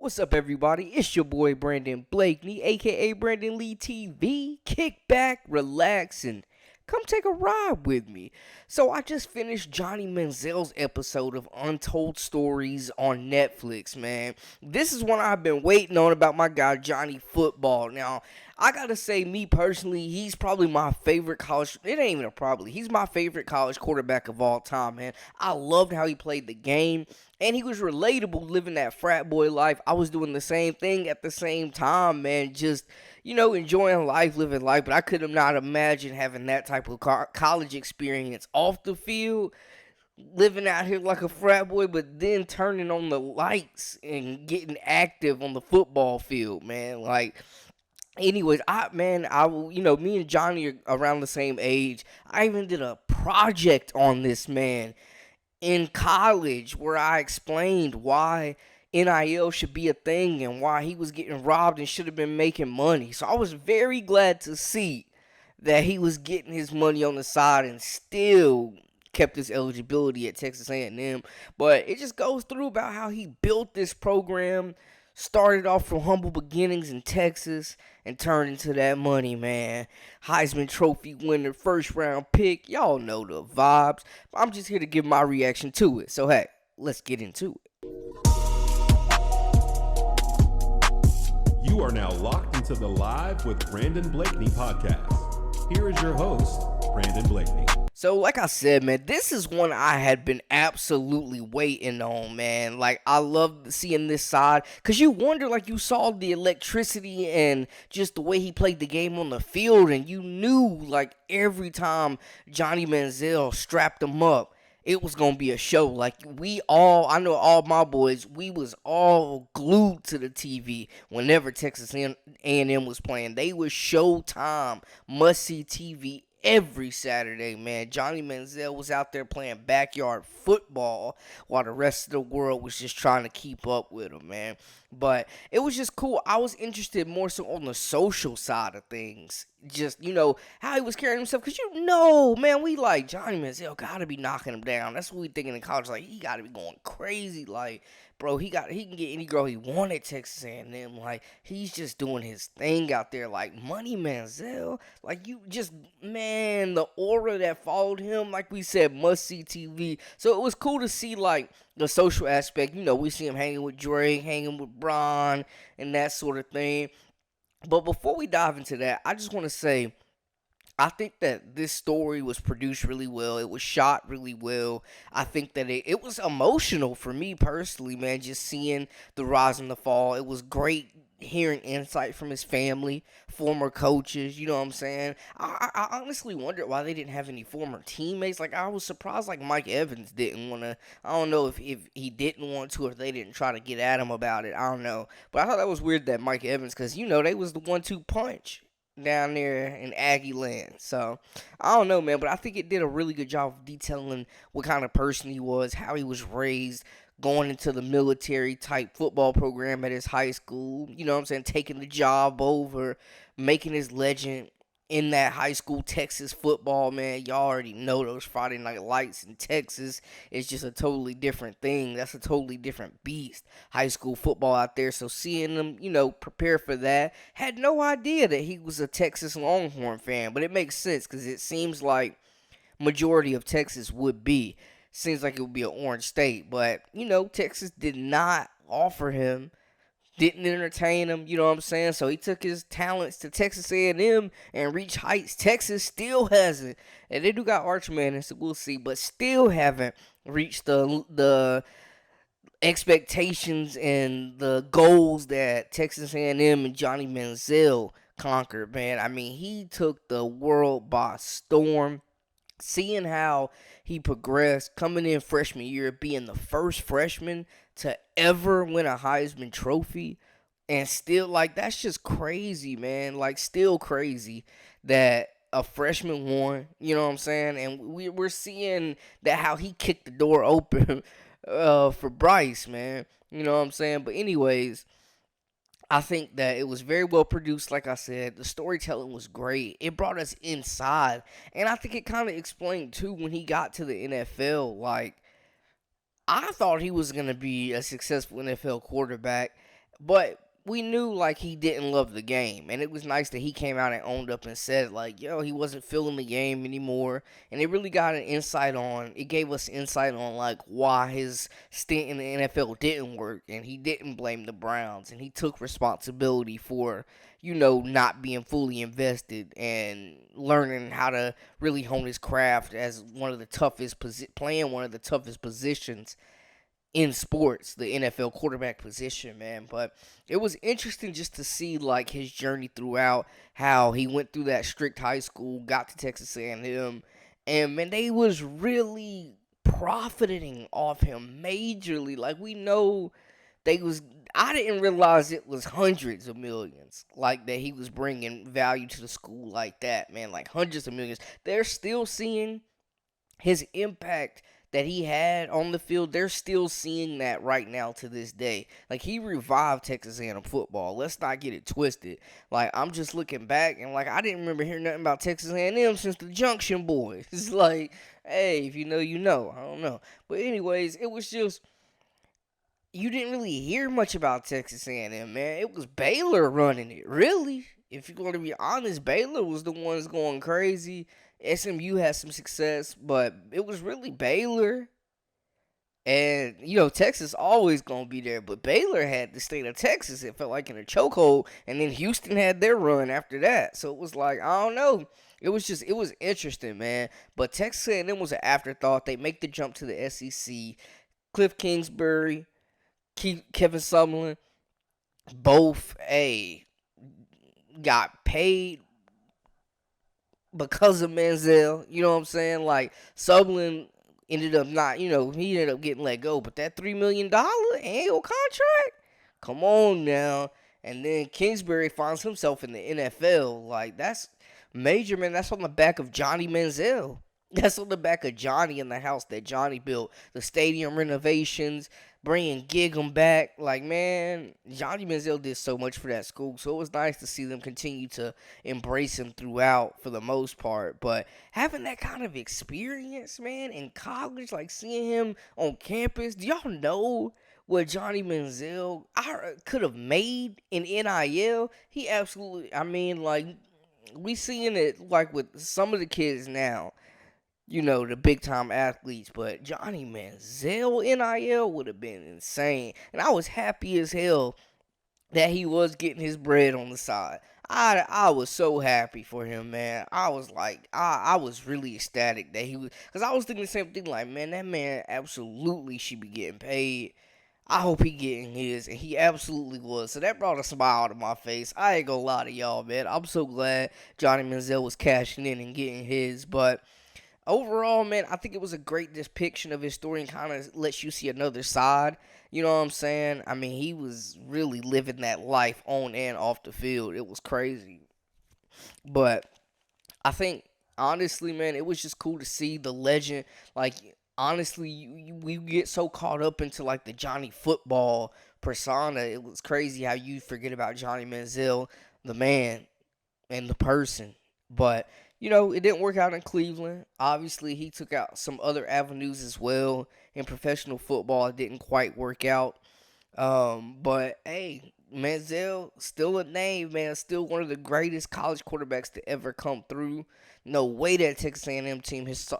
What's up, everybody? It's your boy Brandon Blakeney, aka Brandon Lee TV. Kick back, relax, and come take a ride with me. So, I just finished Johnny Manziel's episode of Untold Stories on Netflix, man. This is one I've been waiting on about my guy Johnny Football. Now, I gotta say, me personally, he's probably my favorite college. It ain't even a probably. He's my favorite college quarterback of all time, man. I loved how he played the game, and he was relatable living that frat boy life. I was doing the same thing at the same time, man. Just, enjoying life, living life. But I could have not imagined having that type of college experience off the field, living out here like a frat boy, but then turning on the lights and getting active on the football field, man. Anyways, me and Johnny are around the same age. I even did a project on this man in college where I explained why NIL should be a thing and why he was getting robbed and should have been making money. So I was very glad to see that he was getting his money on the side and still kept his eligibility at Texas A&M. But it just goes through about how he built this program, started off from humble beginnings in Texas, and turned into that money, man. Heisman Trophy winner, first round pick. Y'all know the vibes. I'm just here to give my reaction to it. So, hey, let's get into it. You are now locked into the Live with Brandon Blakeney podcast. Here is your host, Brandon Blakeney. So, like I said, man, this is one I had been absolutely waiting on, man. I love seeing this side, because you wonder, you saw the electricity and just the way he played the game on the field, and you knew, every time Johnny Manziel strapped him up, it was going to be a show. I know all my boys, we was all glued to the TV whenever Texas A&M was playing. They was Showtime, must-see TV every Saturday, man. Johnny Manziel was out there playing backyard football while the rest of the world was just trying to keep up with him, man. But it was just cool. I was interested more so on the social side of things. Just, how he was carrying himself. Because man, we Johnny Manziel got to be knocking him down. That's what we thinking in college. He got to be going crazy. Bro, he can get any girl he wanted, Texas A&M. He's just doing his thing out there. Money Manziel. Man, the aura that followed him, like we said, must-see TV. So it was cool to see, the social aspect. We see him hanging with Drake, hanging with Bron, and that sort of thing. But before we dive into that, I just want to say, I think that this story was produced really well. It was shot really well. I think that it was emotional for me personally, man, just seeing the rise and the fall. It was great hearing insight from his family, former coaches, you know what I'm saying? I honestly wondered why they didn't have any former teammates. I was surprised, Mike Evans didn't want to. I don't know if he didn't want to or if they didn't try to get at him about it. I don't know. But I thought that was weird that Mike Evans, because, they was the 1-2 punch down there in Aggie land. So, I don't know, man, but I think it did a really good job of detailing what kind of person he was, how he was raised, going into the military type football program at his high school, you know what I'm saying, taking the job over, making his legend in that high school Texas football, man. Y'all already know those Friday night lights in Texas. It's just a totally different thing. That's a totally different beast. High school football out there. So seeing him, prepare for that. Had no idea that he was a Texas Longhorn fan. But it makes sense because it seems like majority of Texas would be. Seems like it would be an orange state. But, Texas did not offer him, didn't entertain him, you know what I'm saying? So he took his talents to Texas A&M and reached heights Texas still hasn't. And they do got Arch Manning, so we'll see. But still haven't reached the expectations and the goals that Texas A&M and Johnny Manziel conquered, man. I mean, he took the world by storm. Seeing how he progressed, coming in freshman year, being the first freshman to ever win a Heisman Trophy, and still, that's just crazy, man. Still crazy that a freshman won, you know what I'm saying? And we're seeing that how he kicked the door open for Bryce, man. You know what I'm saying? But anyways, I think that it was very well produced, like I said. The storytelling was great. It brought us inside. And I think it kind of explained, too, when he got to the NFL. I thought he was going to be a successful NFL quarterback. But we knew like he didn't love the game, and it was nice that he came out and owned up and said like, yo, he wasn't feeling the game anymore, and it really got an insight on. It gave us insight on like why his stint in the NFL didn't work, and he didn't blame the Browns, and he took responsibility for not being fully invested and learning how to really hone his craft as playing one of the toughest positions in sports, the NFL quarterback position, man. But it was interesting just to see like his journey throughout, how he went through that strict high school, got to Texas A&M, and man, they was really profiting off him majorly. Like we know they was. I didn't realize it was hundreds of millions, like that he was bringing value to the school like that, man. Like hundreds of millions. They're still seeing his impact that he had on the field. They're still seeing that right now to this day. Like he revived Texas A&M football. Let's not get it twisted. Like I'm just looking back and like I didn't remember hearing nothing about Texas A&M since the Junction Boys. It's like, hey, if you know, you know. I don't know, but anyways, it was just you didn't really hear much about Texas A&M, man. It was Baylor running it, really. If you're going to be honest, Baylor was the ones going crazy. SMU had some success, but it was really Baylor. And, Texas always going to be there. But Baylor had the state of Texas, it felt like, in a chokehold. And then Houston had their run after that. So it was like, I don't know. It was interesting, man. But Texas A&M was an afterthought. They make the jump to the SEC. Cliff Kingsbury, Kevin Sumlin, both got paid because of Manziel. You know what I'm saying? Like Sumlin ended up not, he ended up getting let go, but that $3 million annual contract, come on now. And then Kingsbury finds himself in the NFL. Like that's major, man. That's on the back of Johnny Manziel. That's on the back of Johnny in the house that Johnny built. The stadium renovations, bringing Gig'em back. Like, man, Johnny Manziel did so much for that school. So it was nice to see them continue to embrace him throughout for the most part. But having that kind of experience, man, in college, like seeing him on campus, do y'all know what Johnny Manziel could have made in NIL? He absolutely, I mean, like, we seeing it like with some of the kids now, the big time athletes, but Johnny Manziel NIL would have been insane. And I was happy as hell that he was getting his bread on the side. I was so happy for him, man. I was like, I was really ecstatic that he was, because I was thinking the same thing, like, man, that man absolutely should be getting paid. I hope he getting his, and he absolutely was. So that brought a smile to my face. I ain't gonna lie to y'all, man. I'm so glad Johnny Manziel was cashing in and getting his, but overall, man, I think it was a great depiction of his story and kind of lets you see another side. You know what I'm saying? I mean, he was really living that life on and off the field. It was crazy. But I think, honestly, man, it was just cool to see the legend. Like, honestly, we get so caught up into, like, the Johnny football persona. It was crazy how you forget about Johnny Manziel, the man, and the person. But it didn't work out in Cleveland. Obviously, he took out some other avenues as well in professional football. It didn't quite work out. But hey, Manziel still a name, man. Still one of the greatest college quarterbacks to ever come through. No way that Texas A&M team, his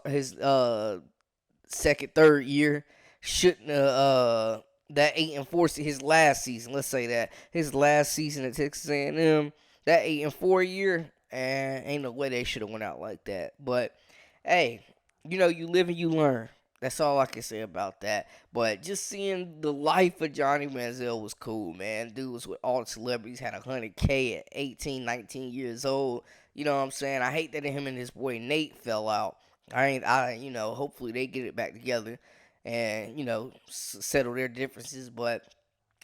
second, third year, shouldn't have that 8-4 his last season. Let's say that his last season at Texas A&M, that 8-4 year, and ain't no way they should have went out like that. But hey, you live and you learn. That's all I can say about that. But just seeing the life of Johnny Manziel was cool, man. Dude was with all the celebrities, had 100K at 18, 19 years old. You know what I'm saying? I hate that him and his boy Nate fell out. Hopefully they get it back together and, settle their differences. But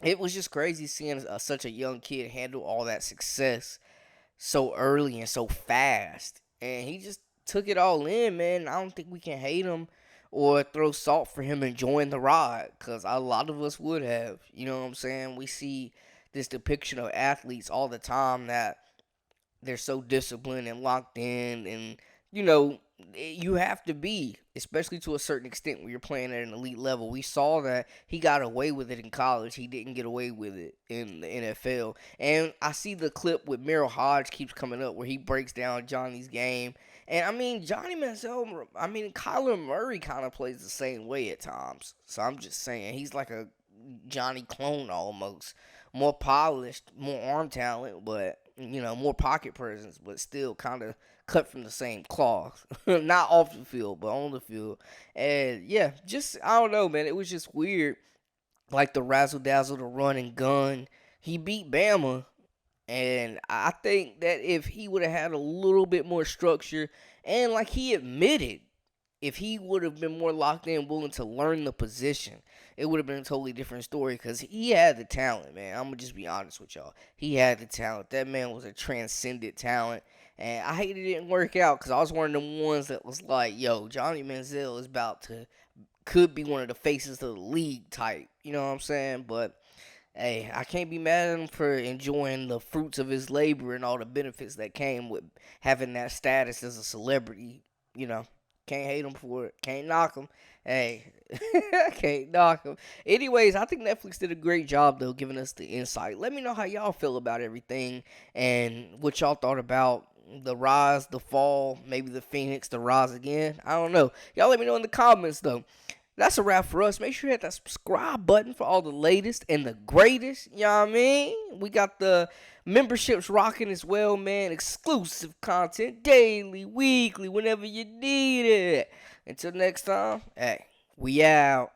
it was just crazy seeing such a young kid handle all that success so early and so fast. And he just took it all in, man. I don't think we can hate him or throw salt for him enjoying the ride, because a lot of us would have. You know what I'm saying? We see this depiction of athletes all the time that they're so disciplined and locked in, and you have to be, especially to a certain extent when you're playing at an elite level. We saw that he got away with it in college. He didn't get away with it in the NFL. And I see the clip with Merrill Hodge keeps coming up where he breaks down Johnny's game. And I mean, Johnny Manziel, I mean, Kyler Murray kind of plays the same way at times. So I'm just saying, he's like a Johnny clone almost. More polished, more arm talent, but more pocket presence, but still kind of cut from the same cloth. Not off the field, but on the field. And yeah, just I don't know, man. It was just weird. Like the razzle dazzle, the run and gun. He beat Bama, and I think that if he would have had a little bit more structure, and like he admitted, if he would have been more locked in, willing to learn the position, it would have been a totally different story because he had the talent, man. I'm going to just be honest with y'all. He had the talent. That man was a transcendent talent. And I hate it didn't work out because I was one of them ones that was like, yo, Johnny Manziel is could be one of the faces of the league type. You know what I'm saying? But hey, I can't be mad at him for enjoying the fruits of his labor and all the benefits that came with having that status as a celebrity. You know, can't hate him for it. Can't knock him. Hey, can't knock him. Anyways, I think Netflix did a great job, though, giving us the insight. Let me know how y'all feel about everything and what y'all thought about the rise, the fall, maybe the Phoenix, the rise again. I don't know. Y'all let me know in the comments, though. That's a wrap for us. Make sure you hit that subscribe button for all the latest and the greatest. You know what I mean? We got the memberships rocking as well, man. Exclusive content daily, weekly, whenever you need it. Until next time, hey, we out.